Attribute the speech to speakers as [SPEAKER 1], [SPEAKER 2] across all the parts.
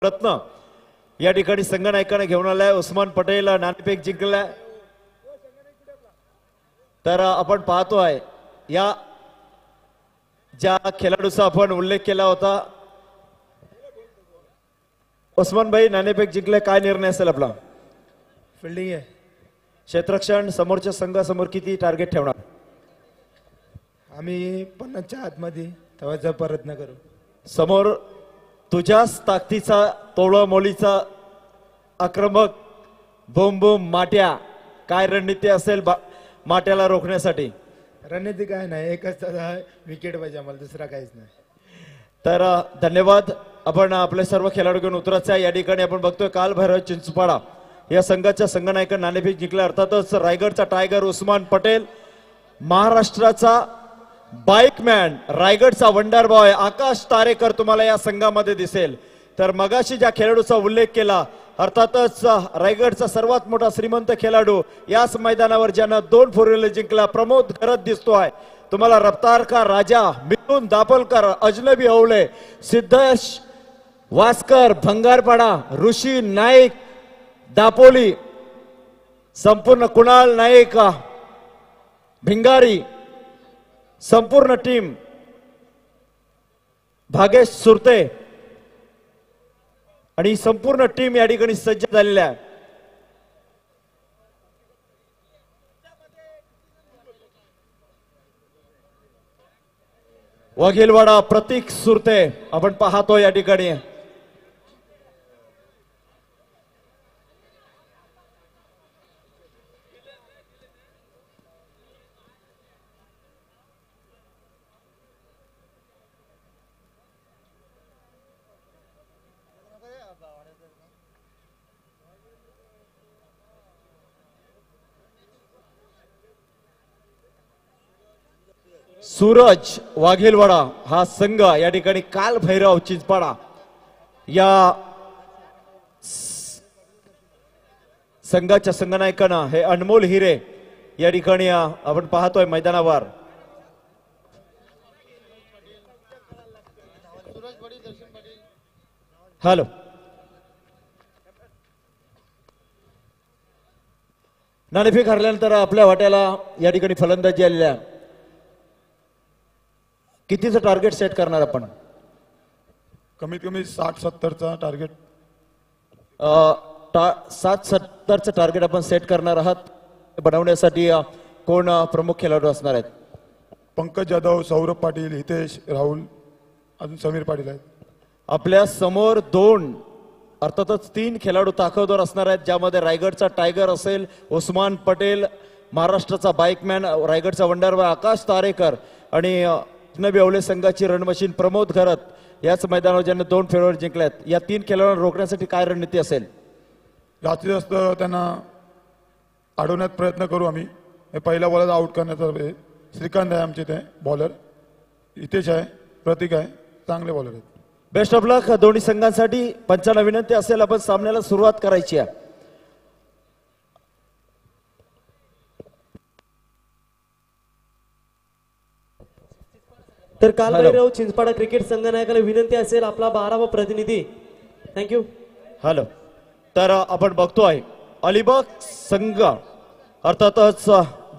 [SPEAKER 1] रत्न या ठिकाणी संघनायकाने घेऊन आलाय. उस्मान पटेल नाणेफेक जिंकलाय. तर आपण पाहतोय या ज्या खेळाडूचा आपण उल्लेख केला होता उस्मान भाई नाणेफेक जिंकले, काय निर्णय असेल आपला?
[SPEAKER 2] फिल्डिंग आहे.
[SPEAKER 1] क्षेत्ररक्षण समोरच्या संघासमोर किती टार्गेट ठेवणार?
[SPEAKER 2] आम्ही 50च्या आतमध्ये तेव्हाचा प्रयत्न करू.
[SPEAKER 1] समोर तुझ्याच ताकदीचा तोडमोडीचा आक्रमक बोम बोम माट्या, काय रणनीती असेल माट्याला रोखण्यासाठी?
[SPEAKER 2] रणनीती काय नाही, एकच विकेट पाहिजे आम्हाला, दुसरा काहीच नाही.
[SPEAKER 1] तर धन्यवाद. आपण आपले सर्व खेळाडू घेऊन उतरायचे आहे. या ठिकाणी आपण बघतोय कालभैरव चिंचपाडा या संघाच्या संघनायकाने नाणेफेक जिंकले. अर्थातच रायगडचा टायगर उस्मान पटेल, महाराष्ट्राचा बाईकमॅन, रायगडचा वंडर बॉय आकाश तारेकर तुम्हाला या संघामध्ये दिसेल. तर मगाशी ज्या खेळाडूचा उल्लेख केला अर्थातच रायगडचा सर्वात मोठा श्रीमंत खेळाडू, याच मैदानावर ज्यानं 2 फोर व्हीलर जिंकला, प्रमोद घरत दिसतोय तुम्हाला. रफ्तार का राजा मिथुन दापोलकर, अजनबी हवले, सिद्धेश वास्कर भंगारपाडा, ऋषी नाईक दापोली, संपूर्ण कुणाल नाईक भिंगारी, संपूर्ण टीम, भागेश सुरते आणि संपूर्ण टीम या ठिकाणी सज्ज झालेल्या आहे. वघिलवाडा प्रतीक सुरते आपण पाहतो या ठिकाणी. सूरज वाघेलवाडा हा संघ या ठिकाणी कालभैरव चिंचपाडा या संघाच्या संघनायकांना हे अनमोल हिरे या ठिकाणी आपण पाहतोय मैदानावर. हॅलो, नाणेफेक हरल्यानंतर आपल्या वाट्याला या ठिकाणी फलंदाजी आलेल्या. कितीचं टार्गेट सेट करणार आपण?
[SPEAKER 3] कमीत कमी 60-70चा टार्गेट.
[SPEAKER 1] 60-70चं टार्गेट आपण सेट करणार आहात. बनवण्यासाठी कोण प्रमुख खेळाडू असणार आहेत?
[SPEAKER 3] पंकज जाधव, सौरभ पाटील, हितेश, राहुल, अजून समीर पाटील आहेत.
[SPEAKER 1] आपल्या समोर 2 अर्थातच 3 खेळाडू ताकदवर असणार आहेत, ज्यामध्ये रायगडचा टायगर असेल उस्मान पटेल, महाराष्ट्राचा बाईकमॅन रायगडचा वंडर आकाश तारेकर आणि नबी अवले संघाची रणमशीन प्रमोद घरत याच मैदानावर ज्यांनी 2 फेरवर जिंकल्यात. या 3 खेळाडूंना रोखण्यासाठी काय रणनीती असेल?
[SPEAKER 3] जास्तीत जास्त त्यांना अडवण्यात प्रयत्न करू आम्ही. पहिल्या बॉलर आउट करण्याचा श्रीकांत आहे आमचे ते बॉलर, हितेश आहे, प्रतीक आहे, चांगले बॉलर आहेत.
[SPEAKER 1] बेस्ट ऑफ लक दोन्ही संघांसाठी. पंचांना विनंती असेल आपण सामन्याला सुरुवात करायची आहे.
[SPEAKER 4] तर कालभैरव चिंचपाडा क्रिकेट संघनायकाला विनंती असेल आपला 12वा प्रतिनिधी. थँक्यू.
[SPEAKER 1] हॅलो, तर आपण बघतोय अलिबाग संघ अर्थातच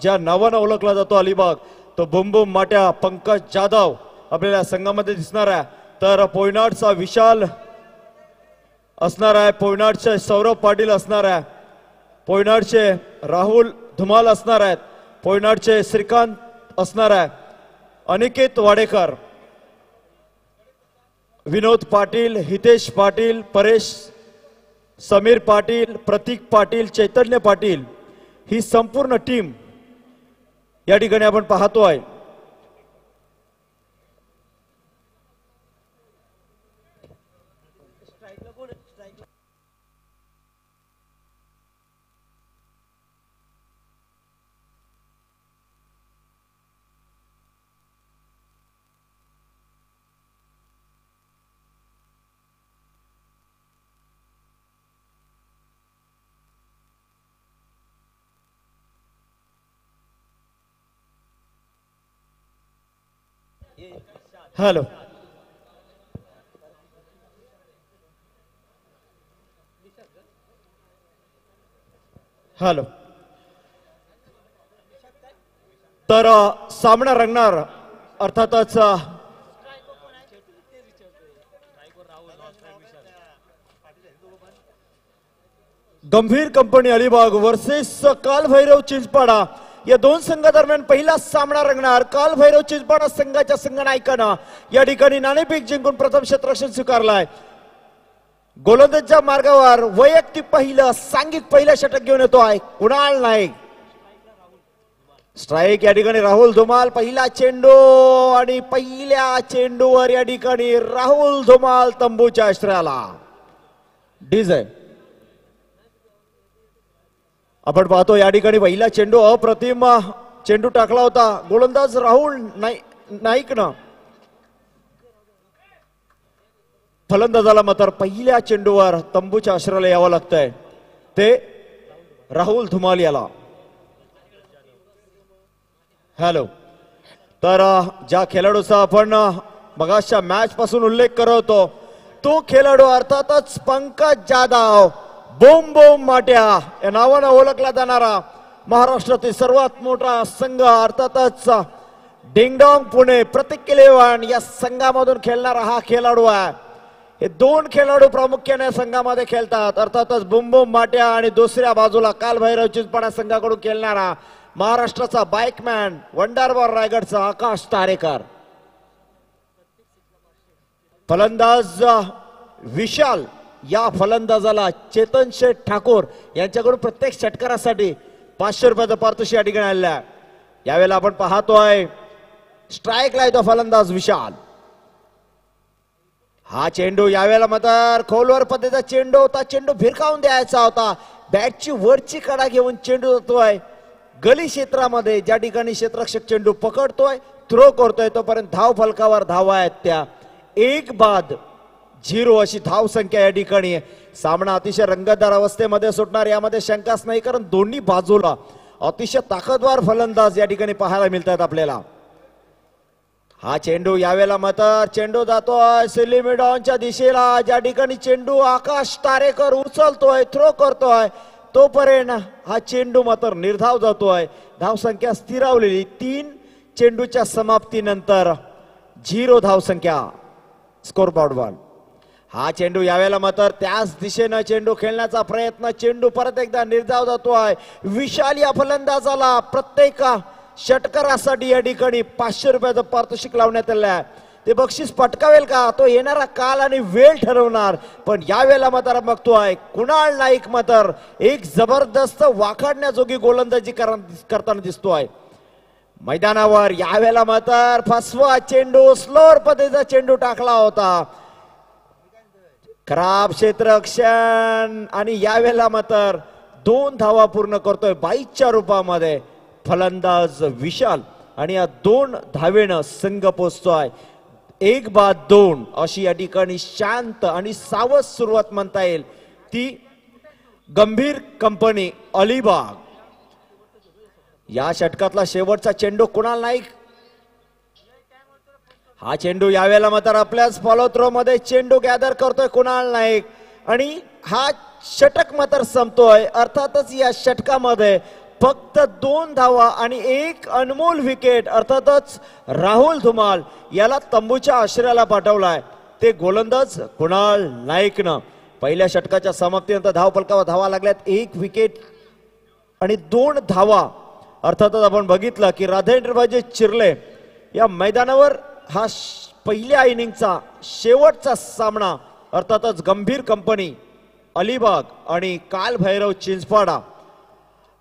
[SPEAKER 1] ज्या नावानं ओळखला जातो अलिबाग, तो बुमबुम माट्या पंकज जाधव आपल्याला संघामध्ये दिसणार आहे. तर पोयनाडचा विशाल असणार आहे, पोयनाडचे सौरभ पाटील असणार आहे, पोयनाडचे राहुल धुमाल असणार आहेत, पोयनाडचे श्रीकांत असणार आहे, अनिकेत वाडेकर, विनोद पाटील, हितेश पाटील, परेश, समीर पाटील, प्रतीक पाटील, चैतन्य पाटील, ही संपूर्ण टीम या ठिकाणी आपण पाहतोय. Hello, hello. तर सामना रंगणार अर्थातच गंभीर कंपनी अलिबाग वर्सेस कालभैरव चिंचपाडा या दोन संघादरम्यान पहिला सामना रंगणार. कालभैरव चिंचपाडा संघाच्या संघनायकानं या ठिकाणी नाणेफेक जिंकून प्रथम क्षेत्ररक्षण स्वीकारलाय. गोलंदाजच्या मार्गावर वैयक्तिक पहिलं सांघिक पहिलं षटक घेऊन येतो आहे कुणाल नाईक. स्ट्राईक या ठिकाणी राहुल धुमाल. पहिला चेंडू आणि पहिल्या चेंडूवर या ठिकाणी राहुल धुमाल तंबूच्या आश्रयाला. डीजे आपण पाहतो या ठिकाणी पहिला चेंडू अप्रतिम चेंडू टाकला होता गोलंदाज राहुल नाईकनं. फलंदाजाला मात्र पहिल्या चेंडूवर तंबूच्या आश्रयाला यावं लागतंय ते राहुल धुमाल याला. हॅलो. तर ज्या खेळाडूचा आपण मगाच्या मॅच पासून उल्लेख करत होतो तो खेळाडू अर्थातच पंकज जाधव बोम बोम माट्या या नावानं ओळखला जाणारा महाराष्ट्रातील सर्वात मोठा संघ अर्थातच डिंगडॉंग पुणे प्रतीक इलेव्हन या संघामधून खेळणारा हा खेळाडू आहे. हे दोन खेळाडू प्रामुख्याने संघामध्ये खेळतात अर्थातच बुम बुम माट्या आणि दुसऱ्या बाजूला कालभैरव चिंचपाडा संघाकडून खेळणारा महाराष्ट्राचा बाईकमॅन वंडरबार रायगडचा आकाश तारेकर. फलंदाज विशाल. या फलंदाजाला चेतन शेठ ठाकूर यांच्याकडून प्रत्येक षटकारासाठी 500 रुपयाचं पारितोषिक या ठिकाणी आलेलं आहे. यावेळेला आपण पाहतोय स्ट्राईकला येतो फलंदाज विशाल. हा चेंडू यावेळेला मात्र खोलवर पद्धतीचा चेंडू होता. चेंडू भिरकावून द्यायचा होता. बॅटची वरची कडा घेऊन चेंडू जातोय गली क्षेत्रामध्ये ज्या ठिकाणी क्षेत्ररक्षक चेंडू पकडतोय थ्रो करतोय तोपर्यंत धाव फलकावर धावा आहेत त्या 1-0 अशी धाव संख्या या ठिकाणी. सामना अतिशय रंगतदार अवस्थेमध्ये सुटणार यामध्ये शंकाच नाही कारण दोन्ही बाजूला अतिशय ताकदवार फलंदाज या ठिकाणी पाहायला मिळतात आपल्याला. हा चेंडू यावेळेला मात्र चेंडू जातोय सिलिमिडॉनच्या दिशेला ज्या ठिकाणी चेंडू आकाश तारेकर उचलतोय थ्रो करतोय तोपर्यंत हा चेंडू मात्र निर्धाव जातोय. धाव संख्या स्थिरावलेली 3 चेंडूच्या समाप्तीनंतर 0 धाव संख्या स्कोर बोर्डवर. हा चेंडू यावेळेला मात्र त्याच दिशेनं चेंडू खेळण्याचा प्रयत्न चेंडू परत एकदा निर्धाव जातोय. विशाल या फलंदाजाला प्रत्येक षटकारासाठी या ठिकाणी 500 रुपयाचं पारितोषिक लावण्यात आलं आहे. ते बक्षीस पटकावेल का तो येणारा काल आणि वेळ ठरवणार. पण यावेळेला मात्र बघतोय कुणाल नाईक मात्र एक जबरदस्त वाखाडण्याजोगी गोलंदाजी करताना दिसतोय मैदानावर. यावेळेला मात्र फसवा चेंडू स्लोअर पद्धतीचा चेंडू टाकला होता खराब क्षेत्ररक्षण आणि यावेळेला मात्र 2 धावा पूर्ण करतोय 22च्या रूपामध्ये फलंदाज विशाल आणि या 2 धावेनं संघ पोहोचतोय 1-2 अशी या ठिकाणी शांत आणि सावध सुरुवात म्हणता येईल ती गंभीर कंपनी अलिबाग. या षटकातला शेवटचा चेंडू कुणाल नाईक. हा चेंडू यावेळेला मात्र आपल्याच फॉलो थ्रो मध्ये चेंडू गॅदर करतोय कुणाल नाईक आणि हा षटक मात्र संपतोय. अर्थातच या षटकामध्ये फक्त 2 धावा आणि 1 अनमोल विकेट अर्थातच राहुल धुमाल याला तंबूच्या आश्रयाला पाठवलाय ते गोलंदाज कुणाल नाईकनं. पहिल्या षटकाच्या समाप्तीनंतर धाव फलकावर धावा लागल्यात 1 विकेट आणि 2 धावा. अर्थातच आपण बघितलं की राधेंद्रबाजी चिरले या मैदानावर हा पहिल्या इनिंगचा शेवटचा सामना अर्थातच गंभीर कंपनी अलिबाग आणि कालभैरव चिंचपाडा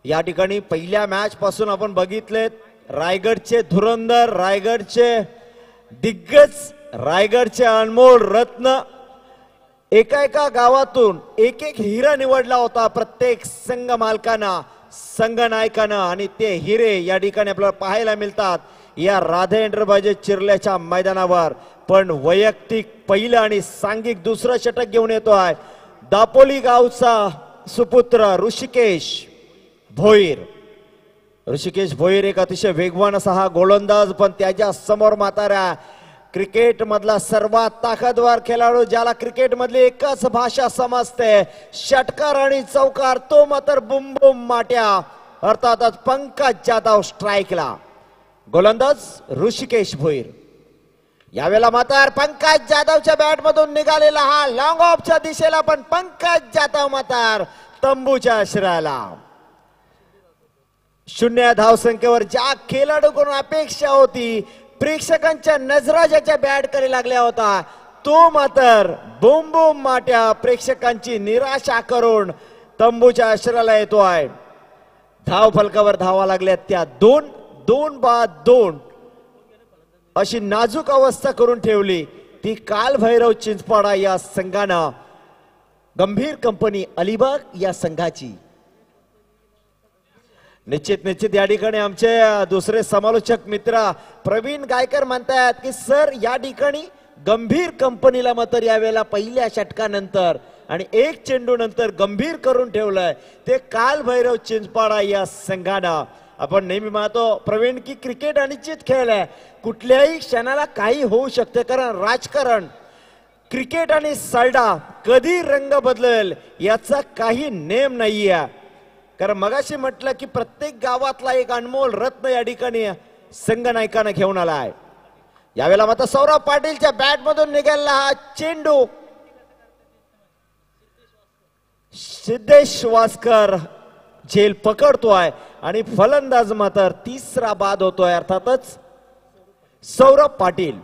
[SPEAKER 1] या ठिकाणी पहिल्या मॅच पासून आपण बघितलेत रायगडचे धुरंधर रायगडचे दिग्गज रायगडचे अनमोल रत्न एका गावातून एक हिरा निवडला होता प्रत्येक संघ मालकांना संघ नायकांना आणि ते हिरे या ठिकाणी आपल्याला पाहायला मिळतात या राधे एंटरप्राइजेस चिरल्याच्या मैदानावर. पण वैयक्तिक पहिलं आणि सांघिक दुसरं षटक घेऊन येतो आहे दापोली गावचा सुपुत्र ऋषिकेश भोईर. ऋषिकेश भोईर एक अतिशय वेगवान असा हा गोलंदाज पण त्याच्या समोर म्हाताऱ्या क्रिकेट मधला सर्वात ताकदवर खेळाडू, ज्याला क्रिकेट मधली एकच भाषा समजते, षटकार आणि चौकार, तो मात्र बुम बुम माट्या, अर्थातच पंकज जाधव स्ट्राईकला. गोलंदाज ऋषिकेश भोईर. यावेळेला मात्र पंकज जाधवच्या बॅट मधून निघालेला हा लॉंग ऑफच्या दिशेला, पण पंकज जाधव मात्र तंबूच्या आश्रयाला. 0 धावसंख्येवर ज्या खेळाडूकडून अपेक्षा होती, प्रेक्षकांच्या नजरा ज्याच्या बॅट कडे लागल्या होता, तो मात्र बुम बुम माट्या प्रेक्षकांची निराशा करून तंबूच्या आश्रयाला येतोय. धाव फलकावर धावा लागल्या त्या 2 अशी नाजूक अवस्था करून ठेवली ती कालभैरव चिंचपाडा या संघानं गंभीर कंपनी अलिबाग या संघाची. निश्चित या ठिकाणी आमचे दुसरे समालोचक मित्र प्रवीण गायकर म्हणतात की सर, या ठिकाणी गंभीर कंपनीला मात्र यावेळेला पहिल्या षटकानंतर आणि 1 चेंडू नंतर गंभीर करून ठेवलंय ते कालभैरव चिंचपाडा या संघानं. आपण नेहमी म्हणतो प्रवीण की क्रिकेट अनिश्चित खेळ आहे, कुठल्याही क्षणाला काही होऊ शकते, कारण राजकारण, क्रिकेट आणि साल्डा कधी रंग बदलेल याचा काही नेम नाहीये. कारण मगाशी म्हटलं की प्रत्येक गावातला एक अनमोल रत्न या ठिकाणी संघ नायकानं घेऊन आलाय. यावेळेला मात्र सौरभ पाटीलच्या बॅट मधून निघाला हा चेंडू सिद्धेश वासकर झेल पकडतोय आणि फलंदाज मात्र तिसरा बाद होतोय, अर्थातच सौरभ पाटील.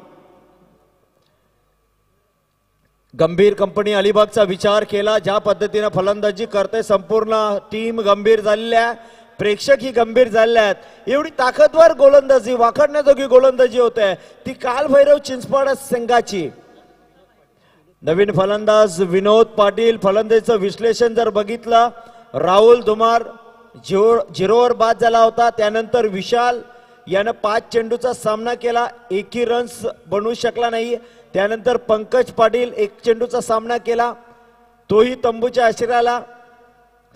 [SPEAKER 1] गंभीर कंपनी अलिबागचा विचार केला, ज्या पद्धतीने फलंदाजी करते, संपूर्ण टीम गंभीर झालेली आहे, प्रेक्षक ही गंभीर झालेले आहेत. एवढी ताकदवर गोलंदाजी, वाकडण्याजोगी गोलंदाजी होते ती कालभैरव चिंचपाडा संघाची. नवीन फलंदाज विनोद पाटील. फलंदाजीचं विश्लेषण जर बघितलं, राहुल धुमार 0वर बाद झाला होता, त्यानंतर विशाल यानं 5 चेंडूचा सामना केला, एकही रन्स बनवू शकला नाही. त्यानंतर पंकज पाटील 1 चेंडूचा सामना केला, तोही तंबूच्या आश्रयाला.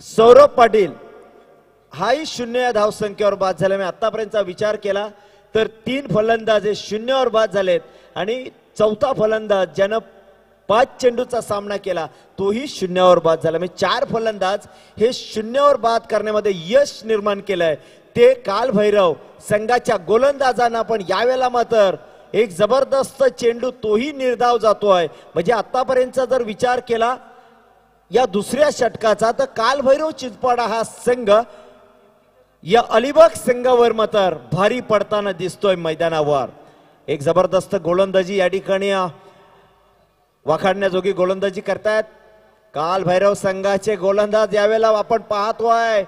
[SPEAKER 1] सौरभ पाटील हाही 0 धावसंख्येवर बाद झाला. मी आतापर्यंतचा विचार केला तर 3 फलंदाज हे 0वर बाद झालेत आणि चौथा फलंदाज ज्यानं 5 चेंडूचा सामना केला तोही 0वर बाद झाला. म्हणजे 4 फलंदाज हे 0वर बाद करण्यामध्ये यश निर्माण केलंय ते कालभैरव संघाच्या गोलंदाजांना. पण यावेळेला मात्र एक जबरदस्त चेंडू, तोही निर्धाव जातोय. म्हणजे आतापर्यंतचा जर विचार केला या दुसऱ्या षटकाचा, तर कालभैरव चिंचपाडा हा संघ या अलिबाग संघावर मात्र भारी पडताना दिसतोय मैदानावर. एक जबरदस्त गोलंदाजी या ठिकाणी वाखाणण्याजोगी गोलंदाजी करतायत कालभैरव संघाचे गोलंदाज. यावेळेला आपण पाहतोय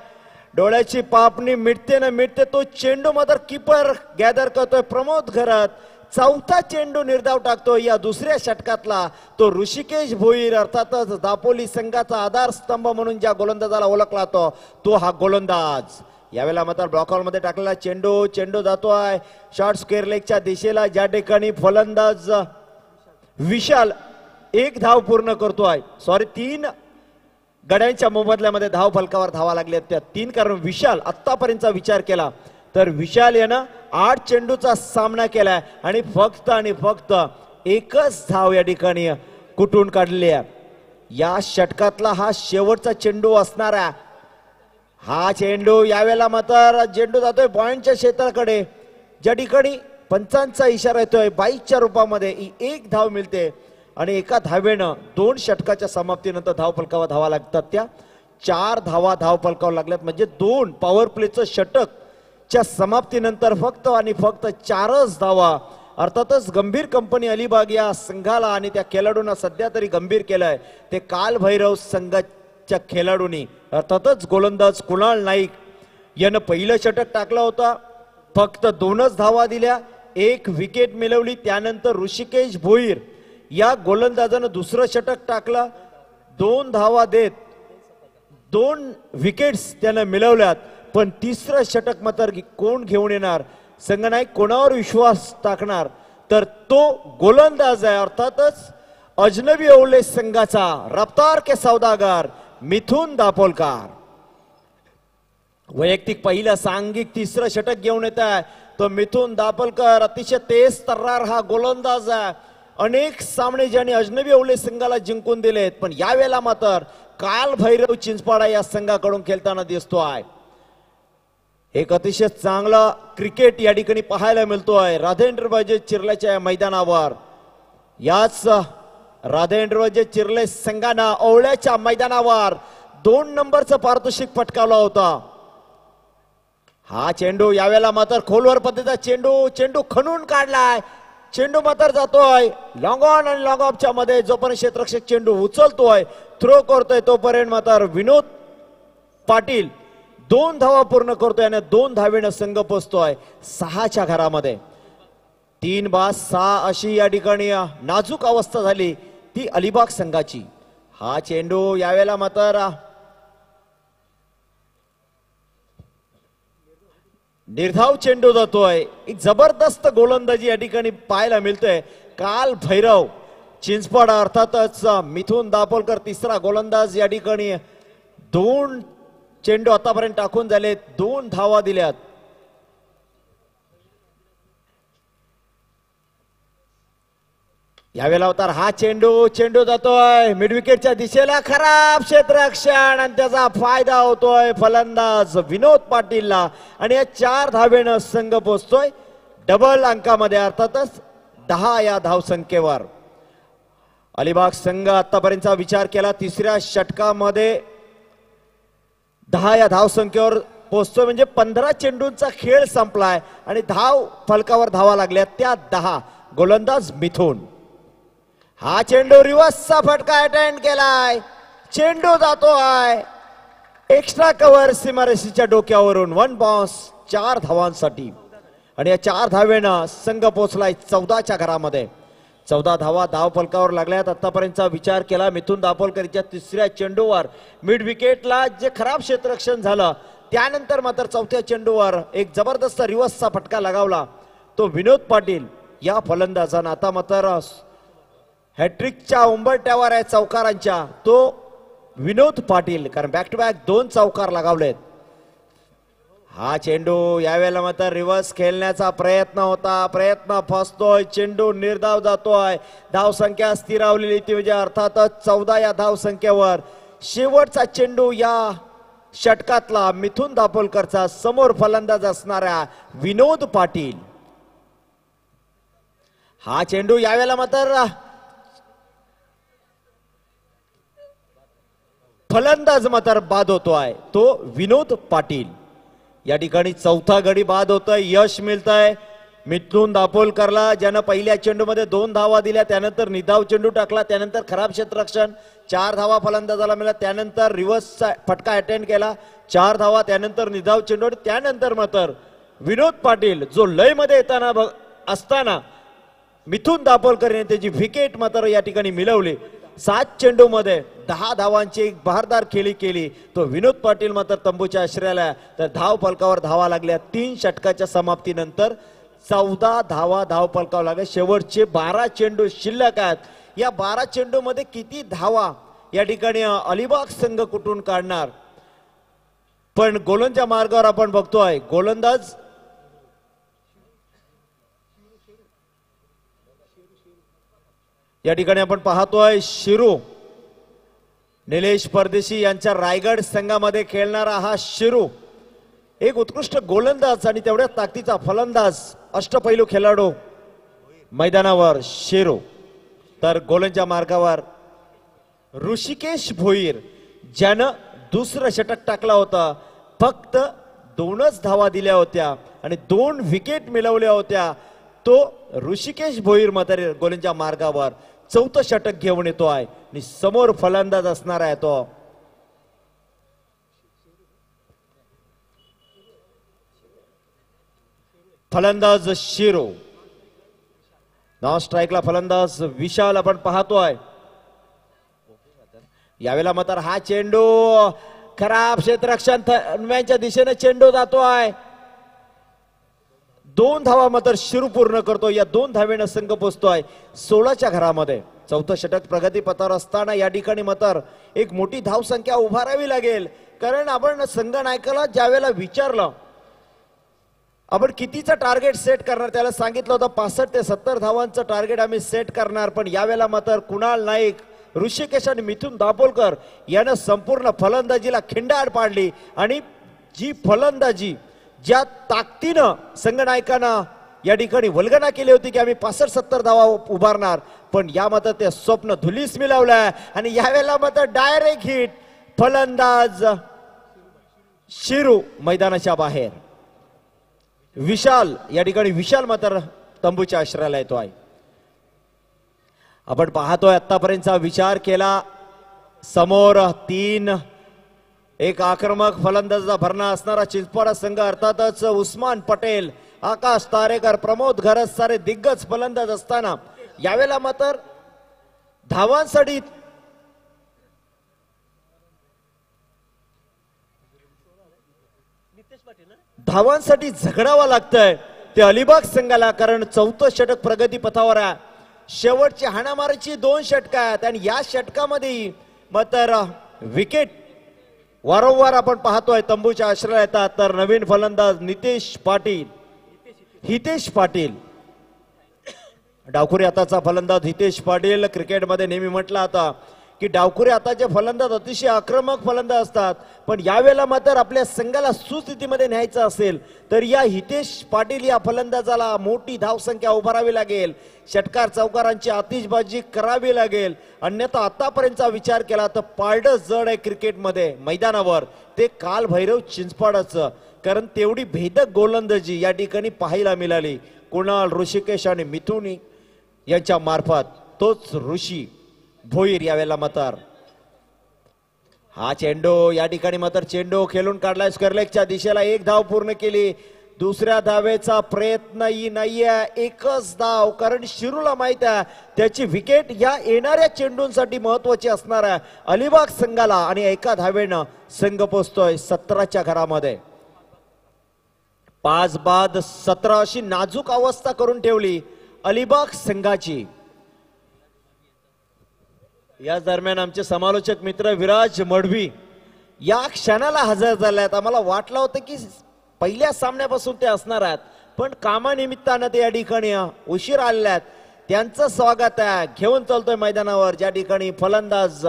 [SPEAKER 1] डोळ्याची पापणी मिटते ना मिटते तो चेंडू मात्र कीपर गॅदर करतोय प्रमोद घरात. चौथा चेंडू निर्धाव टाकतोय या दुसऱ्या षटकातला तो ऋषिकेश भोईर, अर्थातच दापोली संघाचा आधारस्तंभ म्हणून ज्या गोलंदाजाला ओळखला तो हा गोलंदाज. यावेळेला मात्र ब्लॉकआउट मध्ये टाकलेला चेंडू जातोय शॉर्ट स्क्वेअर लेगच्या दिशेला, ज्या ठिकाणी फलंदाज विशाल 1 धाव पूर्ण करतोय. 3 गड्यांच्या मोबदल्यामध्ये धाव फलकावर धावा लागल्या त्या 3, कारण विशाल आतापर्यंतचा विचार केला तर विशाल यानं 8 चेंडूचा सामना केलाय आणि फक्त एकच धाव या ठिकाणी कुठून काढली आहे. या षटकातला हा शेवटचा चेंडू असणार आहे. हा चेंडू यावेळेला मात्र चेंडू जातोय पॉइंटच्या क्षेत्राकडे, ज्या ठिकाणी पंचांचा इशारा येतोय 22च्या रूपामध्ये. 1 धाव मिळते आणि एका धावेनं 2 षटकाच्या समाप्तीनंतर धाव फलकावर धावा लागतात त्या 4 धावा धाव फलकावर लागल्यात. म्हणजे 2 पॉवर प्लेचं षटकच्या समाप्तीनंतर फक्त 4च धावा. अर्थातच गंभीर कंपनी अलिबाग या संघाला आणि त्या खेळाडूंना सध्या तरी गंभीर केलंय ते कालभैरव संघाच्या खेळाडूंनी. अर्थातच गोलंदाज कुणाल नाईक यानं पहिलं षटक टाकलं होतं, फक्त 2च धावा दिल्या, 1 विकेट मिळवली. त्यानंतर ऋषिकेश भोईर या गोलंदाजानं दुसरं षटक टाकलं, 2 धावा देत 2 विकेट्स त्यानं मिळवल्यात. पण तिसरं षटक मात्र कोण घेऊन येणार, संघनायक कोणावर विश्वास टाकणार, तर तो गोलंदाज आहे अर्थातच अजनबी ओवले संघाचा रफ्तार के सौदागर मिथुन दापोलकर. वैयक्तिक पहिलं सांघिक तिसरं षटक घेऊन येत आहे तो मिथुन दापलकर अतिशय तेज तर्रार हा गोलंदाज आहे. अनेक सामने ज्यांनी अजनबी ओवले संघाला जिंकून दिलेत, पण यावेळेला मात्र काल भैरव चिंचपाडा या संघाकडून खेळताना दिसतोय. एक अतिशय चांगला क्रिकेट या ठिकाणी पाहायला मिळतोय राधेंद्रबाजे चिर्लेच्या मैदानावर. याच राधेंद्रबाजे चिर्ले संघानं ओवळ्याच्या मैदानावर 2 नंबरचं पारितोषिक पटकावला होता. हा चेंडू यावेळेला मात्र खोलवर पद्धतीचा चेंडू खणून काढलाय. चेंडू मात्र जातोय लॉंग ऑन आणि लॉंग ऑफच्या मध्ये. जोपर्यंत क्षेत्ररक्षक चेंडू उचलतोय, थ्रो करतोय, तोपर्यंत मात्र विनोद पाटील 2 धावा पूर्ण करतोय आणि 2 धावेनं संघ पोचतोय 6च्या घरामध्ये. 3-6 अशी या ठिकाणी नाजूक अवस्था झाली ती अलिबाग संघाची. हा चेंडू यावेळेला मात्र निर्धाव चेंडू जातोय. एक जबरदस्त गोलंदाजी या ठिकाणी पाहायला मिळतोय. काल भैरव चिंचपाडा अर्थातच मिथुन दापोलकर तिसरा गोलंदाज या ठिकाणी 2 चेंडू आतापर्यंत टाकून झाले, 2 धावा दिल्यात. यावेळेला तर हा चेंडू जातोय मिड विकेटच्या दिशेला. खराब क्षेत्ररक्षण आणि त्याचा फायदा होतोय फलंदाज विनोद पाटीलला आणि या 4 धावेनं संघ पोचतोय डबल अंकामध्ये अर्थातच 10 या धावसंख्येवर. अलिबाग संघ आतापर्यंतचा विचार केला तिसऱ्या षटकामध्ये 10 या धावसंख्येवर पोचतोय म्हणजे 15 चेंडूंचा खेळ संपलाय आणि धाव फलकावर धावा लागल्या त्या 10. गोलंदाज मिथुन. हा चेंडू रिव्हर्सचा फटका अटेंड केलाय. चेंडू जातोय एक्स्ट्रा कव्हर सीमारेषेच्या डोक्यावरून. 1 बाउन्स 4 धावांसाठी आणि या 4 धावेनं संघ पोहोचलाय 14च्या घरामध्ये. 14 धावा धाव फलकावर लागल्यात. आतापर्यंतचा विचार केला मिथुन दापोलकरच्या तिसऱ्या चेंडूवर मिड विकेटला जे खराब क्षेत्ररक्षण झालं, त्यानंतर मात्र 4थ्या चेंडूवर एक जबरदस्त रिव्हर्सचा फटका लगावला तो विनोद पाटील या फलंदाजानं. आता मात्र हॅट्रिकच्या उंबरट्यावर आहे चौकारांच्या तो विनोद पाटील, कारण बॅक टू बॅक 2 चौकार लगावलेत. हा चेंडू यावेळेला मात्र रिव्हर्स खेळण्याचा प्रयत्न फसतोय. चेंडू निर्धाव जातोय. धावसंख्या स्थिरावलेली ती म्हणजे अर्थातच 14 या धावसंख्येवर. शेवटचा चेंडू या षटकातला मिथुन दापोलकरचा समोर फलंदाज असणाऱ्या विनोद पाटील. हा चेंडू यावेळेला मात्र फलंदाज मात्र बाद होतोय तो विनोद पाटील. या ठिकाणी 4था गडी बाद होतोय. यश मिळतंय मिथुन दापोलकरला, ज्यानं पहिल्या चेंडूमध्ये 2 धावा दिल्या, त्यानंतर निधाव चेंडू टाकला, त्यानंतर खराब क्षेत्ररक्षण 4 धावा फलंदाजाला मिळाल्या, त्यानंतर रिव्हर्सचा फटका अटेंड केला 4 धावा, त्यानंतर निधाव चेंडू, त्यानंतर मात्र विनोद पाटील जो लय मध्ये येताना असताना मिथुन दापोलकर यांनी त्याची विकेट मात्र या ठिकाणी मिळवली. 7 चेंडू मध्ये 10 धावांची एक बहारदार खेळी केली तो विनोद पाटील मात्र तंबूच्या आश्रयाला. तर धाव फलकावर धावा लागल्या 3 षटकाच्या समाप्तीनंतर 14 धावा धाव फलकावर लागल्या. शेवटचे 12 चेंडू शिल्लक आहेत. या 12 चेंडू मध्ये किती धावा या ठिकाणी अलिबाग संघ कुठून काढणार, पण गोलंदाजच्या मार्गावर आपण बघतोय गोलंदाज या ठिकाणी आपण पाहतोय शिरू निलेश परदेशी यांच्या रायगड संघामध्ये खेळणारा हा शिरू एक उत्कृष्ट गोलंदाज आणि तेवढ्या ताकदीचा फलंदाज, अष्टपैलू खेळाडू मैदानावर शिरू. तर गोलंदाजच्या मार्गावर ऋषिकेश भोईर ज्यानं दुसरं षटक टाकला होता. फक्त 2च धावा दिल्या होत्या आणि 2 विकेट मिळवल्या होत्या. तो ऋषिकेश भोईर मात्र गोलंदाजच्या मार्गावर 4थं षटक घेऊन येतो आहे आणि समोर फलंदाज असणार आहे तो फलंदाज शिरू. नॉन स्ट्राईकला फलंदाज विशाल आपण पाहतोय. यावेळेला मात्र हा चेंडू खराब क्षेत्ररक्षण थनव्यांच्या दिशेने चेंडू जातोय. 2 धावा मात्र शिरू पूर्ण करतो. या 2 धावेनं संघ पोचतोय 16च्या घरामध्ये. 4थं षटक प्रगतीपथावर असताना या ठिकाणी मात्र एक मोठी धावसंख्या उभारावी लागेल, कारण आपण संघ नायकाला ज्या वेळेला विचारलं आपण कितीचं टार्गेट सेट करणार त्याला सांगितलं होतं 65 ते 70 धावांचं टार्गेट आम्ही सेट करणार, पण यावेळेला मात्र कुणाल नाईक, ऋषिकेश आणि मिथुन दाभोलकर यानं संपूर्ण फलंदाजीला खिंडार पाडली आणि जी फलंदाजी ज्या ताकदीनं संघनायकांना या ठिकाणी वल्गना केली होती की आम्ही 65-70 धावा उभारणार, पण या मात्र ते स्वप्न धुलीस मिळवलंय आणि यावेळेला मात्र डायरेक्ट हिट. फलंदाज शिरू मैदानाच्या बाहेर, विशाल या ठिकाणी विशाल मात्र तंबूच्या आश्रयाला येतो आहे. आपण पाहतोय आतापर्यंतचा विचार केला, समोर 3 एक आक्रमक फलंदाजाचा भरणा असणारा चिंचपाडा संघ अर्थातच उस्मान पटेल, आकाश तारेकर, प्रमोद घरत सारे दिग्गज फलंदाज असताना यावेळेला मात्र धावांसाठी झगडावं लागतंय ते अलिबाग संघाला, कारण 4थं षटक प्रगती पथावर आहे. शेवटची हाणामारीची 2 षटक आहेत आणि या षटकामध्ये मात्र विकेट वारंवार आपण पाहतोय तंबूच्या आश्रयाला येतात. तर नवीन फलंदाज हितेश पाटील डावखुरी हाताचा फलंदाज हितेश पाटील. क्रिकेटमध्ये नेहमी म्हटलं आता की डावखुरी हाताचे फलंदाज अतिशय आक्रमक फलंदाज असतात, पण यावेळेला मात्र आपल्या संघाला सुस्थितीमध्ये न्यायचं असेल तर या हितेश पाटील या फलंदाजाला मोठी धावसंख्या उभारावी लागेल, षटकार चौकारांची आतिषबाजी करावी लागेल. अन्यथा आतापर्यंतचा विचार केला तर पारडं जड आहे क्रिकेटमध्ये मैदानावर ते काल भैरव चिंचपाडाचं, कारण तेवढी भेदक गोलंदाजी या ठिकाणी पाहायला मिळाली कुणाल, ऋषिकेश आणि मिथुन यांच्या मार्फत. तोच ऋषी भोईर यावेळेला मात्र हा चेंडू या ठिकाणी मात्र चेंडू खेळून काढलाय स्क्वेअरलेगच्या दिशेला. 1 धाव पूर्ण केली, दुसऱ्या धावेचा प्रयत्नही नाहीये, एकच धाव, कारण शिरूला माहित आहे त्याची विकेट या येणाऱ्या चेंडूंसाठी महत्वाची असणार आहे अलिबाग संघाला आणि एका धावेनं संघ पोहोचतोय 17च्या घरामध्ये. 5 बाद 17 अशी नाजूक अवस्था करून ठेवली अलिबाग संघाची. या दरम्यान आमचे समालोचक मित्र विराज मडवी या क्षणाला हजर झाल्यात. आम्हाला वाटलं होतं की पहिल्या सामन्यापासून ते असणार आहेत, पण कामानिमित्तानं ते या ठिकाणी उशीर आलेले आहेत. त्यांचं स्वागत आहे, घेऊन चालतोय मैदानावर ज्या ठिकाणी फलंदाज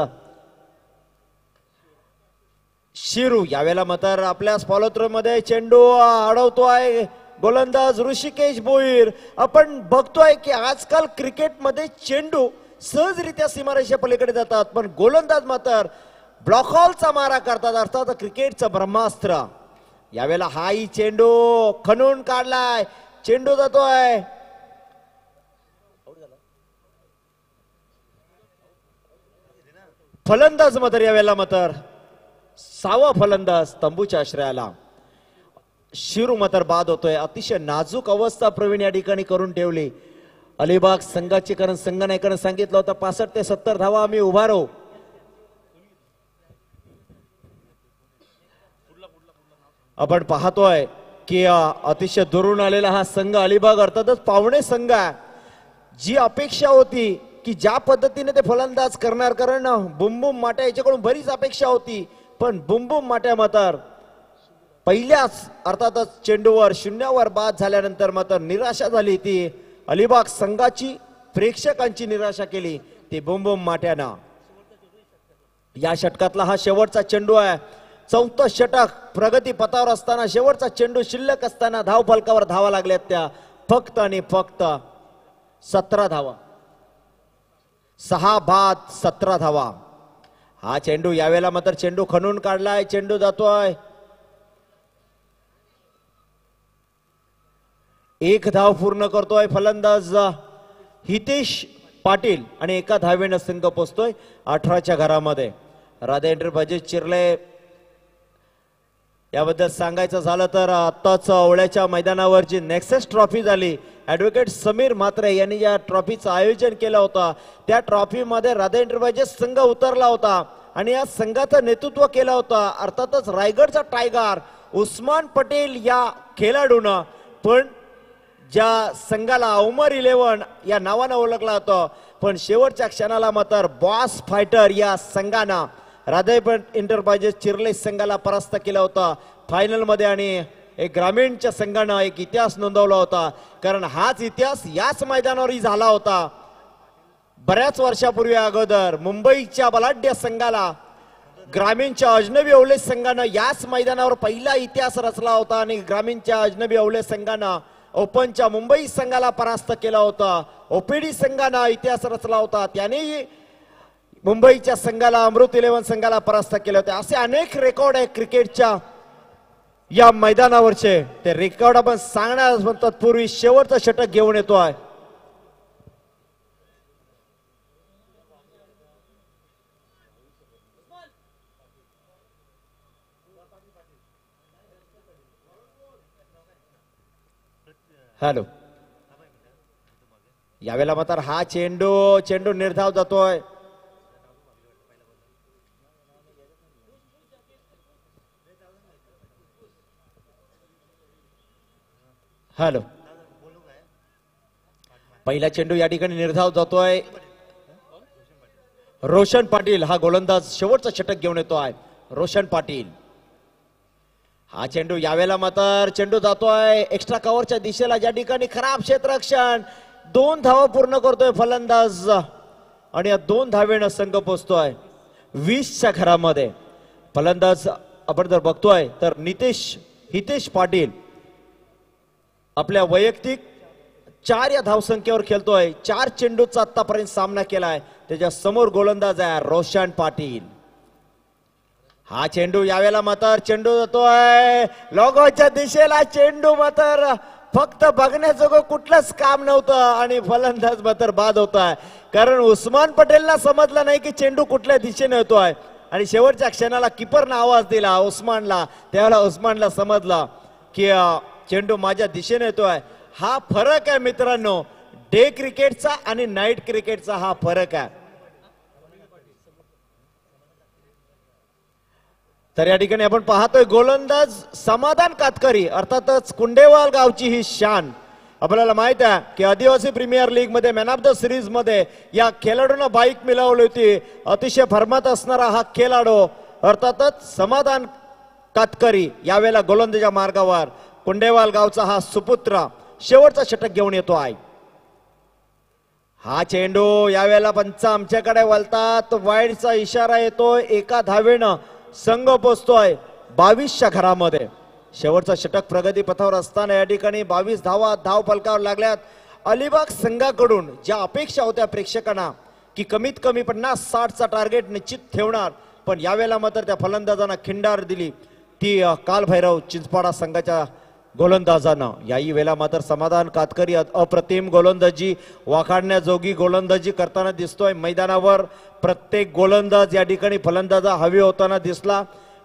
[SPEAKER 1] शिरू. यावेळेला मात्र आपल्या फॉलोथ्रो मध्ये चेंडू अडवतोय गोलंदाज ऋषिकेश भोईर. आपण बघतोय की आजकाल क्रिकेटमध्ये चेंडू सहजरित्या सीमारेषे पलीकडे जातात, पण गोलंदाज मात्र ब्लॉकहॉलचा मारा करतात, अर्थात क्रिकेटचं ब्रह्मास्त्र. यावेळेला हाही चेंडू खणून काढलाय, चेंडू जातोय फलंदाज मात्र यावेळेला मात्र 6वा फलंदाज तंबूच्या आश्रयाला. शिरू मात्र बाद होतोय. अतिशय नाजूक अवस्था प्रवीण या ठिकाणी करून ठेवली अलिबाग संघाची, कारण संघनायकानं सांगितलं होतं 65 ते 70 धावा आम्ही उभारू. आपण पाहतोय की अतिशय दुरून आलेला हा संघ अलिबाग अर्थातच पावणे संघ आहे. जी अपेक्षा होती की ज्या पद्धतीने ते फलंदाज करणार, कारण बुमबुम माट्या याच्याकडून बरीच अपेक्षा होती, पण बुमबुम माट्या मात्र पहिल्याच अर्थातच चेंडूवर 0वर बाद झाल्यानंतर मात्र निराशा झाली. ती अलिबाग संघाची, प्रेक्षकांची निराशा केली ते बुमबुम माट्यानं. या षटकातला हा शेवटचा चेंडू आहे. 4थं षटक प्रगती पथावर असताना शेवटचा चेंडू शिल्लक असताना धाव फलकावर धावा लागल्यात त्या फक्त आणि फक्त 17 धावा. 6 बाद 17 धावा. हा चेंडू यावेळेला मात्र चेंडू खणून काढलाय, चेंडू जातोय. 1 धाव पूर्ण करतोय फलंदाज हितेश पाटील आणि एका धावेनं संघ पोचतोय 18च्या घरामध्ये. राधेंद्र भजे चिरले याबद्दल सांगायचं झालं तर आत्ताच ओळ्याच्या मैदानावर जी नेक्सस ट्रॉफी झाली, ऍडव्होकेट समीर म्हात्रे यांनी या ट्रॉफीचं आयोजन केलं होतं. त्या ट्रॉफीमध्ये राधेंद्र भजे संघ उतरला होता आणि या संघाचं नेतृत्व केलं होतं अर्थातच रायगडचा टायगर उस्मान पटेल या खेळाडूनं. पण ज्या संघाला उमर 11 या नावानं ओळखला होतं, पण शेवटच्या क्षणाला मात्र बॉस फायटर या संघानं राधेपट एंटरप्राइजेस चिरले संघाला परास्त केलं होतं फायनल मध्ये आणि एक ग्रामीणच्या संघानं एक इतिहास नोंदवला होता, कारण हाच इतिहास याच मैदानावरही झाला होता. बऱ्याच वर्षापूर्वी अगोदर मुंबईच्या बलाढ्य संघाला ग्रामीणच्या अजनबी औले संघानं याच मैदानावर पहिला इतिहास रचला होता आणि ग्रामीणच्या अजनबी औले संघानं ओपनच्या मुंबई संघाला परास्त केला होता. ओपीडी संघानं इतिहास रचला होता, त्यानेही मुंबईच्या संघाला अमृत 11 संघाला परास्त केले होते. असे अनेक रेकॉर्ड आहे क्रिकेटच्या या मैदानावरचे. ते रेकॉर्ड आपण सांगण्यास तत्पूर्वी शेवटचं षटक घेऊन येतोय. हॅलो, यावेळेला मात्र हा चेंडू निर्धाव जातोय. हॅलो, पहिला चेंडू या ठिकाणी निर्धाव जातोय. रोशन पाटील हा गोलंदाज शेवटचा षटक घेऊन येतोय. रोशन पाटील हा चेंडू यावेळेला मात्र चेंडू जातोय एक्स्ट्रा कव्हरच्या दिशेला, ज्या ठिकाणी खराब क्षेत्ररक्षण. 2 धावा पूर्ण करतोय फलंदाज आणि या 2 धावेनं संघ पोहोचतोय 20च्या घरामध्ये. फलंदाज आपण जर बघतोय तर हितेश पाटील आपल्या वैयक्तिक 4 या धावसंख्येवर खेळतोय. 4 चेंडूचा आतापर्यंत सामना केलाय. त्याच्या समोर गोलंदाज आहे रोशन पाटील. हा चेंडू यावेळेला मात्र चेंडू जातोय लॉगॉच्या दिशेला. चेंडू मात्र फक्त बघण्याजोगं कुठलंच काम नव्हतं आणि फलंदाज मात्र बाद होताय, कारण उस्मान पटेलला समजलं नाही की चेंडू कुठल्या दिशेने येतोय आणि शेवटच्या क्षणाला किपरनं आवाज दिला उस्मानला. त्यावेळेला उस्मानला समजलं की चेंडू माझ्या दिशेने येतोय. हा फरक आहे मित्रांनो, डे क्रिकेटचा आणि नाईट क्रिकेटचा हा फरक आहे. तर या ठिकाणी आपण पाहतोय गोलंदाज समाधान कातकरी, अर्थातच कुंडेवाल गावची ही शान. आपल्याला माहित आहे की आदिवासी प्रीमियर लीग मध्ये मॅन ऑफ द सिरीज मध्ये या खेळाडूंना बाईक मिळवली होती. अतिशय फर्मात असणारा हा खेळाडू अर्थातच समाधान कातकरी यावेळेला गोलंदाजा मार्गावर. कुंडेवाल गावचा हा सुपुत्र शेवटचा षटक घेऊन येतो आहे. हा चेंडू यावेळेला पंच आमच्याकडे वळतात. वाईडचा इशारा येतोय. 1 धावेनं संघ पोचतोय 22च्या घरामध्ये. शेवटचा षटक प्रगती पथावर असताना या ठिकाणी 22 धावा धाव फलकावर लागल्यात. अलिबाग संघाकडून ज्या अपेक्षा होत्या प्रेक्षकांना की कमीत कमी 50-60चा टार्गेट निश्चित ठेवणार, पण यावेळेला मात्र त्या फलंदाजांना खिंडार दिली ती कालभैरव चिंचपाडा संघाच्या गोलंदाजानं. याही वेळेला मात्र समाधान कातकरी अप्रतिम गोलंदाजी, वाखाणण्याजोगी गोलंदाजी करताना दिसतोय मैदानावर. प्रत्येक गोलंदाज या ठिकाणी फलंदाजा हवी होताना दिसला.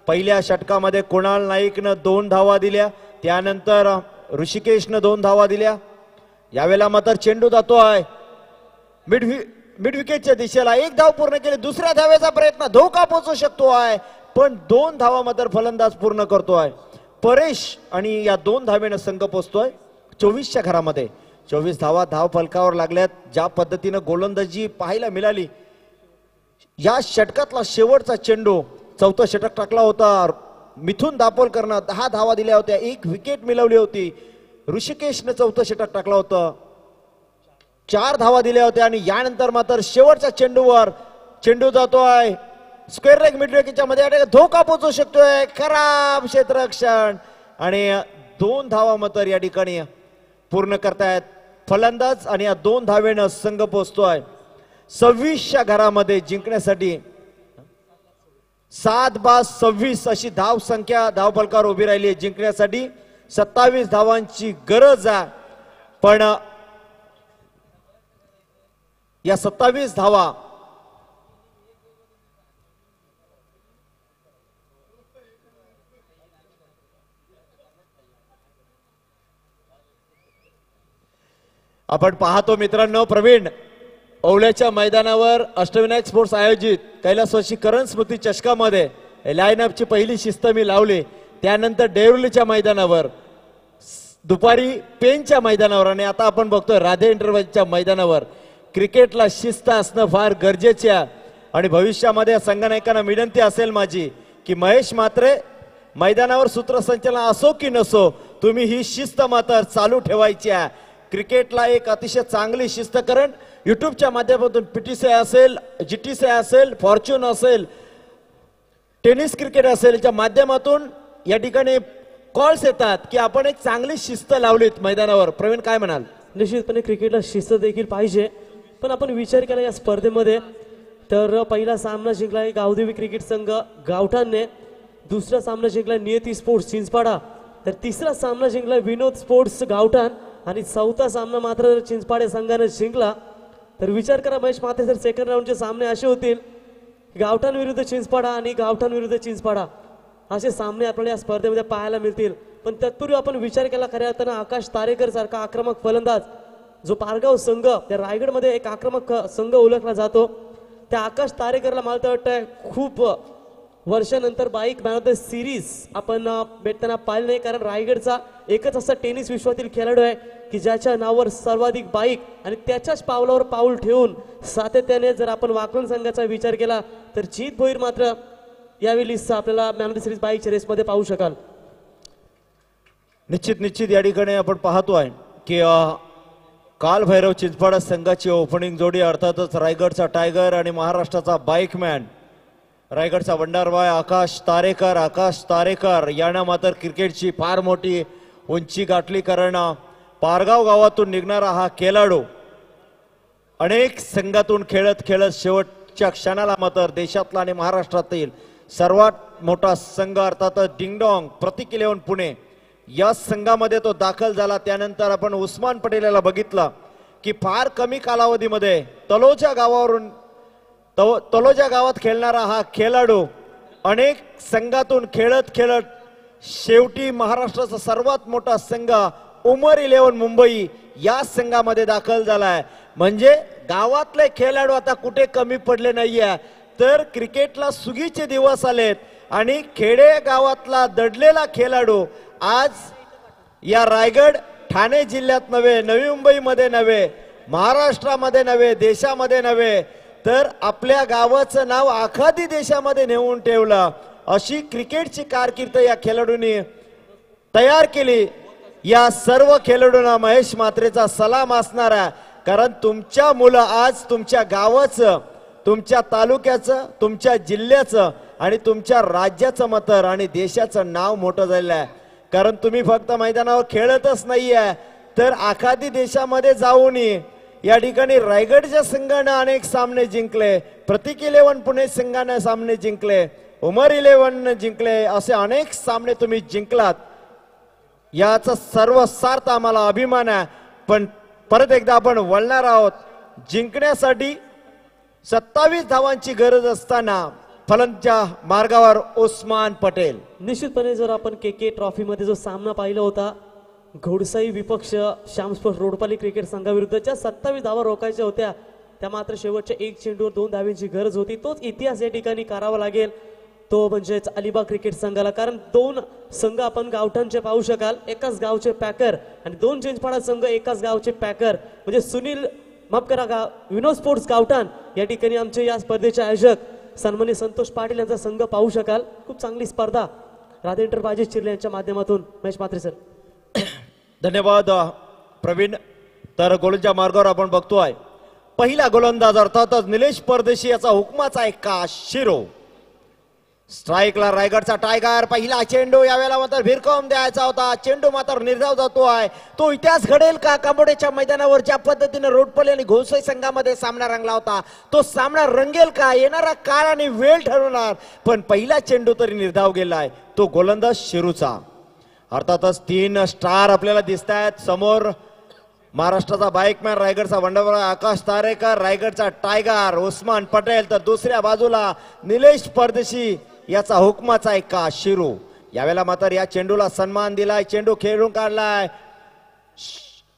[SPEAKER 1] पहिल्या षटकामध्ये कुणाल नाईकनं 2 धावा दिल्या, त्यानंतर ऋषिकेशनं 2 धावा दिल्या. यावेळेला मात्र चेंडू जातोय मिड विकेटच्या दिशेला. 1 धाव पूर्ण केली. दुसऱ्या धावेचा प्रयत्न, धोका पोहोचू शकतो आहे, पण 2 धावा मात्र फलंदाज पूर्ण करतोय परेश आणि या 2 धावेनं संघ पोचतोय 24च्या घरामध्ये. 24 धावा धाव फलकावर लागल्यात. ज्या पद्धतीनं गोलंदाजी पाहायला मिळाली, या षटकातला शेवटचा चेंडू, 4थं षटक टाकला होता मिथुन दापोलकरनं. 10 धावा दिल्या होत्या, 1 विकेट मिळवली होती. ऋषिकेशनं 4थं षटक टाकलं होतं, 4 धावा दिल्या होत्या आणि यानंतर मात्र शेवटच्या चेंडूवर चेंडू जातोय स्क्वेअर लेग मिड विकेटच्या मध्ये. धोका पोहोचू शकतोय, खराब क्षेत्ररक्षण आणि 2 धावा मात्र या ठिकाणी पूर्ण करतायत फलंदाज आणि या 2 धावेनं संघ पोहोचतोय 26च्या घरामध्ये जिंकण्यासाठी. 7-26 अशी धाव संख्या धाव फलकावर उभी राहिली आहे जिंकण्यासाठी. 27 धावांची गरज आहे, पण या 27 धावा आपण पाहतो मित्रांनो. प्रवीण, ओवल्याच्या मैदानावर अष्टविनायक स्पोर्ट्स आयोजित कैलासवासी करण स्मृती चषकामध्ये लाईनअपची पहिली शिस्त मी लावली. त्यानंतर डेवलीच्या मैदानावर, दुपारी पेनच्या मैदानावर आणि आता आपण बघतोय राधे इंटरव्हाइसच्या मैदानावर क्रिकेटला शिस्त असणं फार गरजेचे आहे. आणि भविष्यामध्ये संघनायकांना विनंती असेल माझी की महेश म्हात्रे, मैदानावर सूत्रसंचालन असो की नसो तुम्ही ही शिस्त मात्र चालू ठेवायची आहे. क्रिकेटला एक अतिशय चांगली शिस्त, कारण युट्यूबच्या माध्यमातून पीटीसी असेल, जीटीसी असेल, फॉर्च्यून असेल, टेनिस क्रिकेट असेल, याच्या माध्यमातून या ठिकाणी कॉल्स येतात की आपण एक चांगली शिस्त लावलीत मैदानावर. प्रवीण काय म्हणाल?
[SPEAKER 4] निश्चितपणे क्रिकेटला शिस्त देखील पाहिजे, पण आपण विचार केला या स्पर्धेमध्ये तर पहिला सामना जिंकला गावदेवी क्रिकेट संघ गावठाणने, दुसरा सामना जिंकला नियती स्पोर्ट्स चिंचपाडा, तर तिसरा सामना जिंकला विनोद स्पोर्ट्स गावठाण आणि चौथा सामना मात्र चिंचपाडे संघाने जिंकला. तर विचार करा महेश मात्रे सर, सेकंड राऊंडचे सामने असे होतील गावठाण विरुद्ध चिंचपाडा आणि गावठाण विरुद्ध चिंचपाडा असे सामने आपल्याला या स्पर्धेमध्ये पाहायला मिळतील. पण तत्पूर्वी आपण विचार केला खऱ्या अर्थानं आकाश तारेकर सारखा आक्रमक फलंदाज जो पारगाव संघ त्या रायगडमध्ये एक आक्रमक संघ ओळखला जातो, त्या आकाश तारेकरला मला तर वाटतंय खूप वर्षानंतर bike man of the series आपण भेटताना पाहिलं नाही, कारण रायगडचा एकच असा टेनिस विश्वातील खेळाडू आहे की ज्याच्या नावावर सर्वाधिक बाईक आणि त्याच्याच पावलावर पाऊल ठेवून सातत्याने जर आपण वाकलन संघाचा विचार केला तर जीत भोईर मात्र यावेळी आपल्याला मॅन ऑफ द सिरीज बाईकच्या रेसमध्ये पाहू शकाल.
[SPEAKER 1] निश्चित या ठिकाणी आपण पाहतोय की काल भैरव चिंचपाडा संघाची ओपनिंग जोडी अर्थातच रायगडचा टायगर आणि महाराष्ट्राचा बाईकमॅन रायगडचा वंडारबाय आकाश तारेकर यानं मात्र क्रिकेटची फार मोठी उंची गाठली, कारण पारगाव गावातून निघणारा हा खेळाडू अनेक संघातून खेळत शेवटच्या क्षणाला मात्र देशातला आणि महाराष्ट्रातील सर्वात मोठा संघ अर्थातच डिंगडॉंग प्रतीक 11 पुणे या संघामध्ये तो दाखल झाला. त्यानंतर आपण उस्मान पटेल याला बघितलं की फार कमी कालावधीमध्ये तलोजा गावात खेळणारा हा खेळाडू अनेक संघातून खेळत शेवटी महाराष्ट्राचा सर्वात मोठा संघ उमर 11 मुंबई या संघामध्ये दाखल झालाय. म्हणजे गावातले खेळाडू आता कुठे कमी पडले नाहीये, तर क्रिकेटला सुगीचे दिवस आलेत आणि खेडे गावातला दडलेला खेळाडू आज या रायगड ठाणे जिल्ह्यात नव्हे, नवी मुंबईमध्ये नव्हे, महाराष्ट्रामध्ये नव्हे, देशामध्ये नव्हे, तर आपल्या गावाचं नाव आखादी देशामध्ये नेऊन ठेवलं. अशी क्रिकेटची कारकीर्द या खेळाडूंनी तयार केली. या सर्व खेळाडूंना महेश मात्रेचा सलाम असणार आहे, कारण तुमच्या मुलं आज तुमच्या गावाचं, तुमच्या तालुक्याचं, तुमच्या जिल्ह्याचं आणि तुमच्या राज्याचं मतर आणि देशाचं नाव मोठं झालेलं आहे. कारण तुम्ही फक्त मैदानावर खेळतच नाहीये, तर आखादी देशामध्ये जाऊन या ठिकाणी रायगडच्या संघाने अनेक सामने जिंकले, प्रतीक 11 पुणे संघाने सामने जिंकले, उमर 11 जिंकले, असे अनेक सामने तुम्ही जिंकलात. याचा सर्वसार्थ आम्हाला अभिमान आहे. पण परत एकदा आपण वळणार आहोत. जिंकण्यासाठी 27 धावांची गरज असताना फलंदाच्या मार्गावर उस्मान पटेल.
[SPEAKER 4] निश्चितपणे जर आपण के ट्रॉफीमध्ये जो सामना पाहिला होता घोडसाई विपक्ष श्याम स्पोर्ट्स रोडपाली क्रिकेट संघाविरुद्धच्या 27 धावा रोखायच्या होत्या, त्या मात्र शेवटच्या एक चेंडूवर 2 धावांची गरज होती. तोच इतिहास या ठिकाणी करावा लागेल, तो म्हणजेच अलिबाग क्रिकेट संघाला. कारण 2 संघ आपण गावठाणचे पाहू शकाल, एकाच गावचे पॅकर, आणि 2 चिंचपाडा संघ एकाच गावचे पॅकर, म्हणजे माफ करा विनोद स्पोर्ट्स गावठाण या ठिकाणी आमचे या स्पर्धेचे आयोजक सन्माननीय संतोष पाटील यांचा संघ पाहू शकाल. खूप चांगली स्पर्धा राधे एंटरप्राइजेस चिरले यांच्या माध्यमातून. महेश मात्रे सर.
[SPEAKER 1] धन्यवाद प्रवीण. तर गोलंदाज मार्गावर आपण बघतोय पहिला गोलंदाज अर्थातच निलेश परदेशी याचा हुकमाचा एक का शिरो. स्ट्राईकला रायगडचा टायगर. पहिला चेंडू यावेळेला मात्र भिरकावून द्यायचा होता, चेंडू मात्र निर्धाव जातोय. तो इतिहास घडेल का? कांबोडेच्या मैदानावर ज्या पद्धतीने रोडपल्ली आणि घोसाई संघामध्ये सामना रंगला होता, तो सामना रंगेल का? येणारा काळ आणि वेळ ठरवणार. पण पहिला चेंडू तरी निर्धाव गेलाय, तो गोलंदाज शिरूचा. अर्थातच 3 स्टार आपल्याला दिसत आहेत समोर. महाराष्ट्राचा बाईकमॅन, रायगडचा वंडरबाय आकाश तारेकर, रायगडचा टायगर उस्मान पटेल, तर दुसऱ्या बाजूला निलेश परदेशी याचा हुकमाचा एक का शिरू. यावेळेला मात्र या चेंडूला सन्मान दिलाय, चेंडू खेळून काढलाय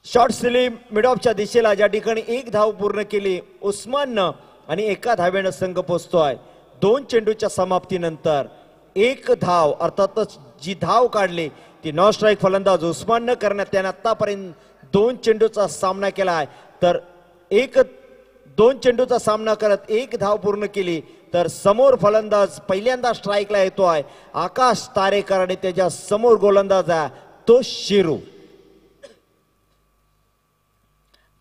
[SPEAKER 1] शॉर्ट स्लीप मिड ऑफच्या दिशेला, ज्या ठिकाणी 1 धाव पूर्ण केली उस्माननं आणि 1 धावेनं संघ पोहोचतोय. 2 चेंडूच्या समाप्तीनंतर 1 धाव, अर्थातच जी धाव काढली ती नॉन स्ट्राईक फलंदाज उस्माननं करण्यात. त्याने आतापर्यंत 2 चेंडूचा सामना केलाय, तर 2 चेंडूचा सामना करत 1 धाव पूर्ण केली. तर समोर फलंदाज पहिल्यांदा स्ट्राईकला येतोय आकाश तारेकर आणि त्याच्या समोर गोलंदाज आहे तो शिरू.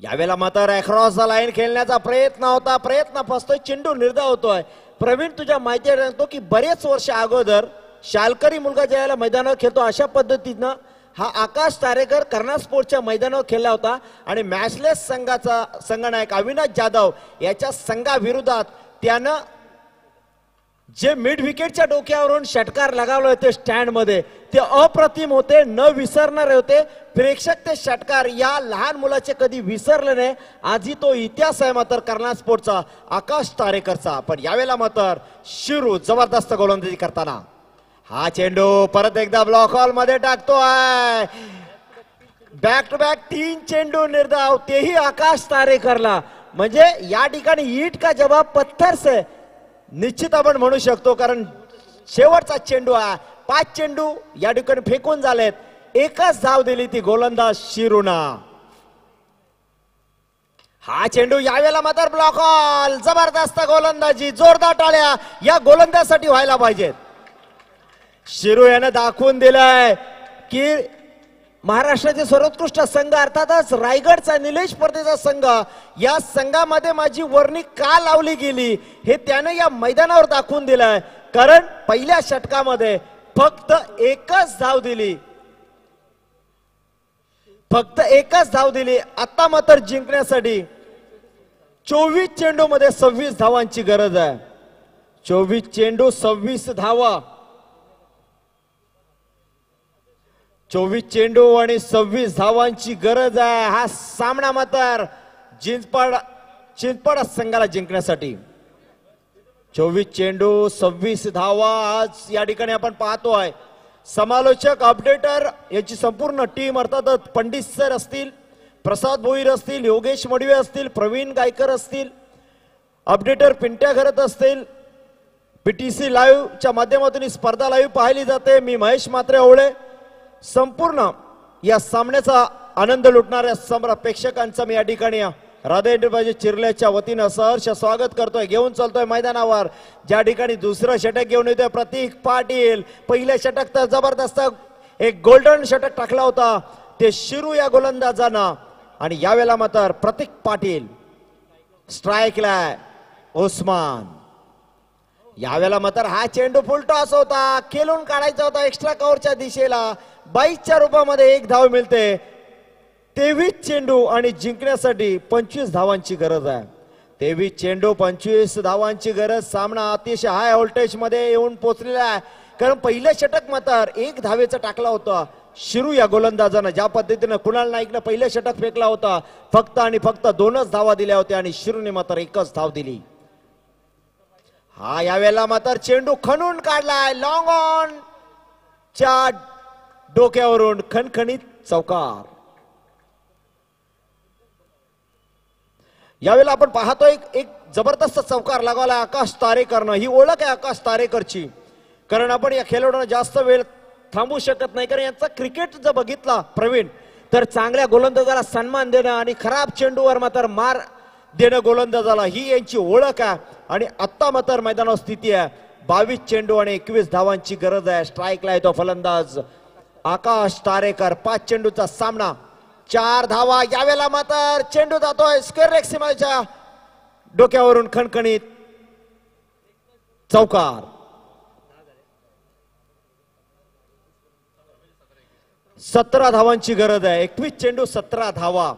[SPEAKER 1] यावेळेला मात्र अक्रॉस द लाईन खेळण्याचा प्रयत्न होता, प्रयत्न फसतोय, चेंडू निर्धाव होतोय. प्रवीण तुझ्या माहिती सांगतो की बरेच वर्ष अगोदर शालकरी मुलगा ज्यावेळेला मैदानावर खेळतो अशा पद्धतीनं हा आकाश तारेकर कर्नाळ स्पोर्ट्सच्या मैदानावर खेळला होता आणि मॅचलेस संघाचा संघनायक अविनाश जाधव याच्या संघाविरोधात त्यानं जे मिड विकेटच्या डोक्यावरून षटकार लगावले होते स्टँड मध्ये ते अप्रतिम होते, न विसरणारे होते. प्रेक्षक ते षटकार या लहान मुलाचे कधी विसरले नाही. आजही तो इतिहास आहे मात्र कर्नाळ स्पोर्ट्सचा आकाश तारेकरचा. पण यावेळेला मात्र शिरू जबरदस्त गोलंदाजी करताना हा चेंडू परत एकदा ब्लॉक हॉल मध्ये टाकतोय. बॅक टू बॅक 3 चेंडू निर्धाव, तेही आकाश तारेकरला. म्हणजे या ठिकाणी ईट का जवाब पत्थर से निश्चित आपण म्हणू शकतो, कारण शेवटचा चेंडू आहे. 5 चेंडू या ठिकाणी फेकून झालेत, एकच धाव दिली ती गोलंदाज शिरूना. हा चेंडू यावेळेला मात्र ब्लॉक हॉल. जबरदस्त गोलंदाजी, जोरदार टाळ्या या गोलंदाजासाठी व्हायला पाहिजेत. शिरू याने दाखवून दिलंय की महाराष्ट्राचे सर्वोत्कृष्ट संघ अर्थातच रायगडचा निलेश स्पर्धेचा संघ या संघामध्ये माझी वर्णी का लावली गेली हे त्याने या मैदानावर दाखवून दिलंय. कारण पहिल्या षटकामध्ये फक्त एकच धाव दिली, फक्त एकच धाव दिली. आता मात्र जिंकण्यासाठी 24 चेंडू मध्ये 26 धावांची गरज आहे. 24 चेंडू 26 धावा, 24 चेंडू आणि 26 धावांची गरज आहे. हा सामना मात्र चिंचपड संघाला जिंकण्यासाठी 24 चेंडू 26 धावा आज या ठिकाणी आपण पाहतोय. समालोचक अपडेटर याची संपूर्ण टीम अर्थातच पंडित सर असतील, प्रसाद भोईर असतील, योगेश मडवे असतील, प्रवीण गायकर असतील, अपडेटर पिंट्या घरत असतील. पीटीसी लाईव्हच्या माध्यमातून ही स्पर्धा लाईव्ह पाहिली जाते. मी महेश मात्रे ओवळे संपूर्ण या सामन्याचा आनंद लुटणाऱ्या सम्राट प्रेक्षकांचा मी या ठिकाणी राधा एंटरप्राइजेस चिरल्याच्या वतीनं सहर्ष स्वागत करतोय. घेऊन चालतोय मैदानावर ज्या ठिकाणी दुसरं षटक घेऊन येतोय प्रतीक पाटील. पहिलं षटक तर जबरदस्त एक गोल्डन षटक टाकला होता ते शिरू या गोलंदाजानं. आणि यावेळेला मात्र प्रतीक पाटील स्ट्राईकला उस्मान. यावेळेला मात्र हा चेंडू फुल टॉस होता, खेळून काढायचा होता एक्स्ट्रा कव्हरच्या दिशेला. 22च्या रूपामध्ये 1 धाव मिळते. 23 चेंडू आणि जिंकण्यासाठी 25 धावांची गरज आहे. 23 चेंडू 25 धावांची गरज. सामना अतिशय हाय व्होल्टेज मध्ये येऊन पोहोचलेला आहे, कारण पहिलं षटक मात्र 1 धावेचं टाकला होता शिरू या गोलंदाजानं. ज्या पद्धतीनं कुणाल नाईकनं पहिलं षटक फेकला होता फक्त आणि फक्त 2च धावा दिल्या होत्या आणि शिरूने मात्र 1च धाव दिली. हा यावेळेला मात्र चेंडू खणून काढलाय लॉंग ऑन च्या डोक्यावरून खणखणीत चौकार. यावेळेला आपण पाहतोय एक जबरदस्त चौकार लागवला आकाश तारेकरनं. ही ओळख आहे आकाश तारेकरची, कारण आपण या खेळाडूंना जास्त वेळ थांबू शकत नाही, कारण यांचा क्रिकेट जर बघितला प्रवीण तर चांगल्या गोलंदाजाला सन्मान देणं आणि खराब चेंडूवर मात्र मार देणं गोलंदाजाला ही यांची ओळख आहे. आणि आता मात्र मैदानावर स्थिती आहे 22 चेंडू आणि 21 धावांची गरज आहे. स्ट्राईकला येतो फलंदाज आकाश तारेकर. 5 चेंडूचा सामना, 4 धावा. यावेळेला मात्र चेंडू जातोय स्क्वेअर लेग सीमाच्या डोक्यावरून खणखणीत चौकार. 17 धावांची गरज आहे. 21 चेंडू 17 धावा.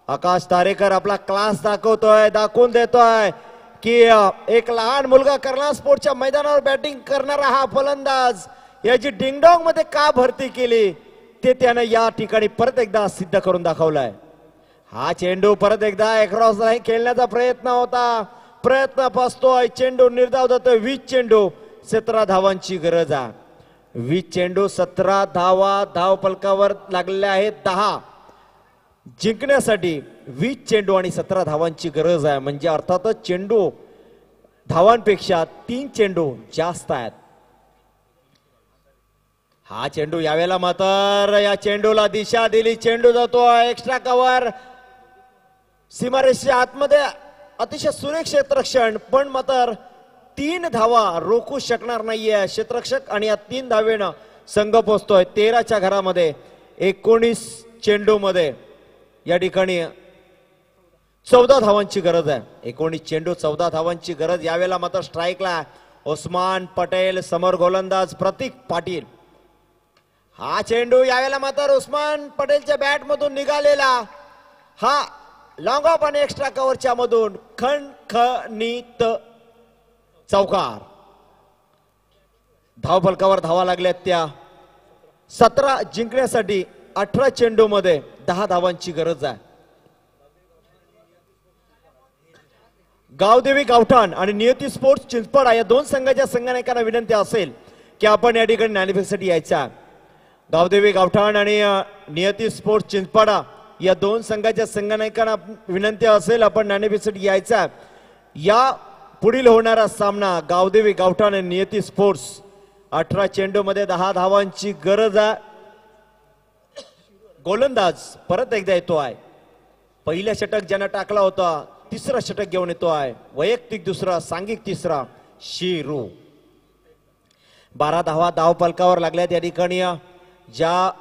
[SPEAKER 1] आकाश तारेकर आपला क्लास दाखवतोय, दाखवून देतोय की एक लहान मुलगा कर्नाळ स्पोर्ट्सच्या मैदानावर बॅटिंग करणारा हा फलंदाज याची डिंगडॉंग मध्ये का भरती केली ते त्यानं या ठिकाणी परत एकदा सिद्ध करून दाखवलाय. हा चेंडू परत एकदा अक्रॉस लाईन खेळण्याचा प्रयत्न होता, प्रयत्न फसतोय. चेंडू निर्धाव जातोय. 20 चेंडू 17 धावांची गरज आहे. 20 चेंडू 17 धावा धाव फलकावर लागलेल्या आहेत 10. जिंकण्यासाठी 20 चेंडू आणि 17 धावांची गरज आहे. म्हणजे अर्थातच चेंडू धावांपेक्षा 3 चेंडू जास्त आहेत. हा चेंडू यावेळेला मात्र या चेंडूला दिशा दिली. चेंडू जातो एक्स्ट्रा कव्हर सीमारेषेच्या आतमध्ये. अतिशय सुरेख क्षेत्ररक्षण, पण मात्र 3 धावा रोखू शकणार नाहीये क्षेत्ररक्षक आणि या 3 धावेनं संघ पोहोचतोय 13च्या घरामध्ये. 19 चेंडू मध्ये या ठिकाणी 14 धावांची गरज आहे. 19 चेंडू 14 धावांची गरज. यावेळेला मात्र स्ट्राईकला उस्मान पटेल, समोर गोलंदाज प्रतीक पाटील. हा चेंडू यावेळेला मात्र उस्मान पटेलच्या बॅट मधून निघालेला हा लॉंग ऑफ आणि एक्स्ट्रा कव्हरच्या मधून खणखणीत चौकार. धावफलकावर धावा लागल्यात त्या 17 जिंकण्यासाठी 18 चेंडू मध्ये 10 धावांची गरज आहे. गावदेवी गावठाण आणि नियती स्पोर्ट्स चिंचपाडा या 2 संघाच्या संघनायकांना विनंती असेल की आपण या ठिकाणी नाणेफेकसाठी यायचा. गावदेवी गावठाण आणि नियती स्पोर्ट्स चिंचपाडा या 2 संघाच्या संघनायकांना विनंती असेल आपण नाणेफेकसाठी यायचा. या पुढील होणारा सामना गावदेवी गावठाण आणि नियती स्पोर्ट्स 18 चेंडू मध्ये 10 धावांची गरज आहे. गोलंदाज परत एकदा येतो आहे. पहिल्या षटक ज्यानं टाकला होता 3रं षटक घेऊन येतो आहे. वैयक्तिक 2रा, सांघिक 3रा शिरू. 12 धावा धाव फलकावर लागल्यात या ठिकाणी. ज्या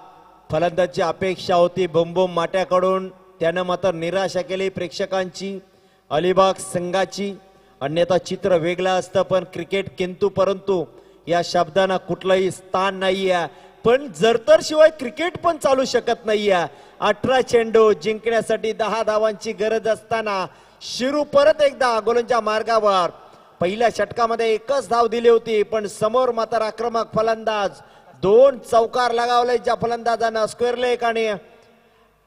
[SPEAKER 1] फलंदाजची अपेक्षा होती बुमबुम माट्याकडून त्यानं मात्र निराशा केली प्रेक्षकांची, अलिबाग संघाची. अन्यथा चित्र वेगळं असतं पण क्रिकेट किंतु परंतु या शब्दांना कुठलंही स्थान नाहीये. पण जरतर शिवाय क्रिकेट पण चालू शकत नाहीये. 18 चेंडू जिंकण्यासाठी 10 धावांची गरज असताना शिरू परत एकदा गोलंदाजीच्या मार्गावर. पहिल्या षटकामध्ये 1च धाव दिली होती पण समोर मात्र आक्रमक फलंदाज 2 चौकार लगावले. ज्या फलंदाजांना स्क्वेअर लेग आणि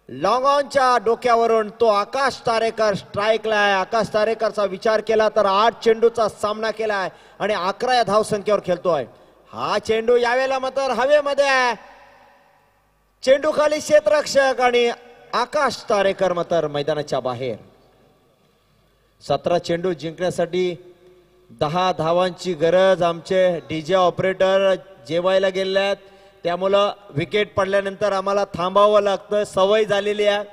[SPEAKER 1] लॉंग ऑनच्या डोक्यावरून तो आकाश तारेकर स्ट्राईकला आहे. आकाश तारेकरचा विचार केला तर 8 चेंडूचा सामना केलाय आणि 11 या धाव संख्येवर खेळतोय. हा चेंडू यावेळेला मात्र हवेमध्ये आहे. चेंडू खाली क्षेत्ररक्षक आणि आकाश तारेकर मात्र मैदानाच्या बाहेर. 17 चेंडू जिंकण्यासाठी 10 धावांची गरज. आमचे डीजे ऑपरेटर जेवायला गेलेत त्यामुळं विकेट पडल्यानंतर आम्हाला थांबावं लागतं. सवय झालेली आहे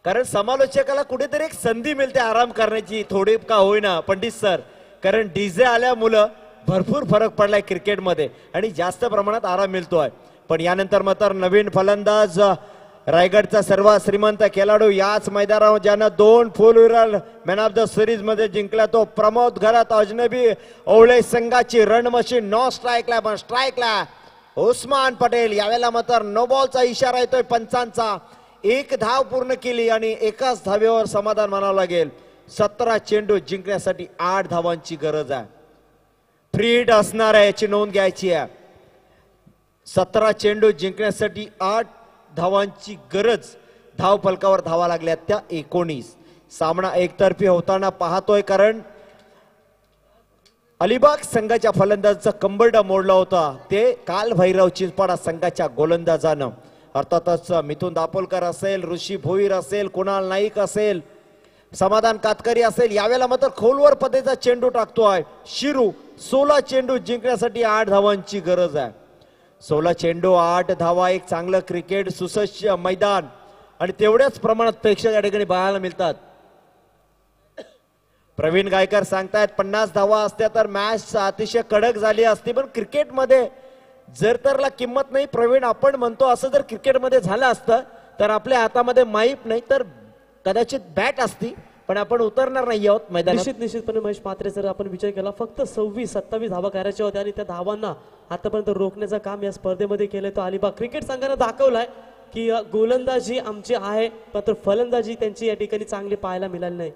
[SPEAKER 1] कारण समालोचकाला कुठेतरी एक संधी मिळते आराम करण्याची थोडी का होईना पंडित सर. कारण डीजे आल्यामुळं भरपूर फरक पडलाय क्रिकेटमध्ये आणि जास्त प्रमाणात आराम मिळतोय. पण यानंतर मात्र नवीन फलंदाज रायगडचा सर्वात श्रीमंत खेळाडू याच मैदानावर ज्यानं 2 फुल विरल मॅन ऑफ द सिरीज मध्ये जिंकला तो प्रमोद घरात अजनबी ओवळे संघाची रण मशीन. नो स्ट्राईकला पण स्ट्राईकला उस्मान पटेल. यावेळेला मात्र नो बॉलचा इशारा येतोय पंचांचा. 1 धाव पूर्ण केली आणि 1च धावेवर समाधान मानावं लागेल. 17 चेंडू जिंकण्यासाठी 8 धावांची गरज आहे. फ्री हिट असणार आहे याची नोंद घ्यायची आहे. 17 चेंडू जिंकण्यासाठी 8 धावांची गरज. धाव फलकावर धावा लागल्या त्या 19. सामना एकतर्फी होताना पाहतोय कारण अलिबाग संघाच्या फलंदाजाचा कंबरडा मोडला होता ते काल भैरव चिंचपाडा संघाच्या गोलंदाजानं. अर्थातच मिथुन दापोलकर असेल, ऋषी भोईर असेल, कुणाल नाईक असेल, समाधान कातकरी असेल. यावेळेला मात्र खोलवर पद्धतीचा चेंडू टाकतोय शिरू. 16 चेंडू जिंकण्यासाठी 8 धावांची गरज आहे. 16 चेंडू 8 धावा. एक चांगलं क्रिकेट सुसज्ज मैदान आणि तेवढ्याच प्रमाणात प्रेक्षक या ठिकाणी पाहायला मिळतात. प्रवीण गायकर सांगतायत 50 धावा असत्या तर मॅच अतिशय कडक झाली असती. पण क्रिकेटमध्ये जर तरला किंमत नाही प्रवीण आपण म्हणतो. असं जर क्रिकेटमध्ये झालं असतं तर आपल्या हातामध्ये माईप नाही तर कदाचित बॅट असती पण आपण उतरणार नाही आहोत मैदानात.
[SPEAKER 4] निश्चितपणे महेश पात्रे सर आपण विचार केला फक्त 26-27 धावा करायच्या होत्या आणि त्या धावांना आतापर्यंत रोखण्याचं काम या स्पर्धेमध्ये केलंय. तो अलिबाग क्रिकेट संघाने दाखवलाय की गोलंदाजी आमची आहे मात्र फलंदाजी त्यांची या ठिकाणी चांगली पाहायला मिळाली नाही.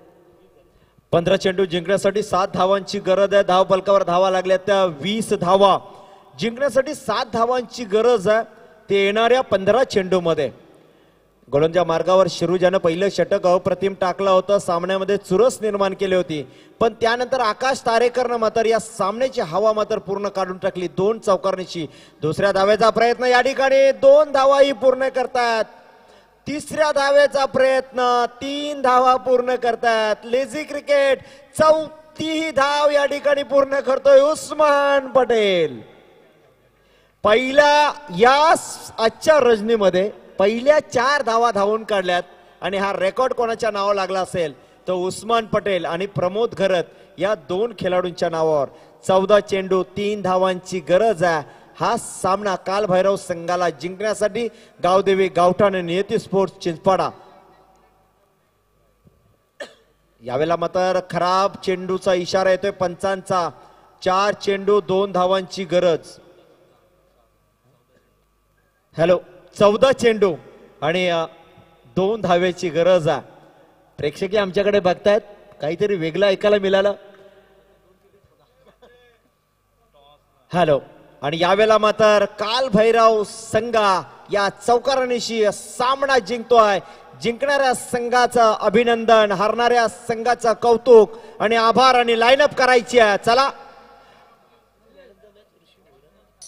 [SPEAKER 1] 15 चेंडू जिंकण्यासाठी 7 धावांची गरज आहे. धाव फलकावर धावा लागल्या त्या 20 धावा. जिंकण्यासाठी 7 धावांची गरज आहे ते येणाऱ्या 15 चेंडू मध्ये. गोलंदाजा मार्गावर शिरूजानं पहिलं षटक अप्रतिम टाकलं होतं. सामन्यामध्ये चुरस निर्माण केली होती पण त्यानंतर आकाश तारेकरनं मात्र या सामन्याची हवा मात्र पूर्ण काढून टाकली 2 चौकारनीची. दुसऱ्या धावेचा प्रयत्न या ठिकाणी 2 धावाही पूर्ण करतात. तिसऱ्या धावेचा प्रयत्न 3 धावा पूर्ण करतात. लेझी क्रिकेट 4थी धाव या ठिकाणी पूर्ण करतोय उस्मान पटेल. पहिल्या या आजच्या रजनीमध्ये पहिल्या 4 धावा धावून काढल्यात आणि हा रेकॉर्ड कोणाच्या नावावर लागला असेल तो उस्मान पटेल आणि प्रमोद घरत या दोन खेळाडूंच्या नावावर 14 चेंडू 3 धावांची गरज आहे. हा सामना कालभैरव संघाला जिंकण्यासाठी गावदेवी गावठाण नियती स्पोर्ट्स चिंचपाडा. यावेळेला मात्र खराब चेंडूचा इशारा येतोय पंचांचा. 4 चेंडू 2 धावांची गरज. हॅलो, 14 चेंडू आणि 2 धावेची गरज आहे. प्रेक्षक आमच्याकडे बघतायत, काहीतरी वेगळं ऐकायला मिळालं. हॅलो, आणि यावेळेला मात्र कालभैरव संघ या चौकारांशी सामना जिंकतोय. जिंकणाऱ्या संघाचं अभिनंदन, हरणाऱ्या संघाचं कौतुक आणि आभार आणि लाईनअप करायची आहे. चला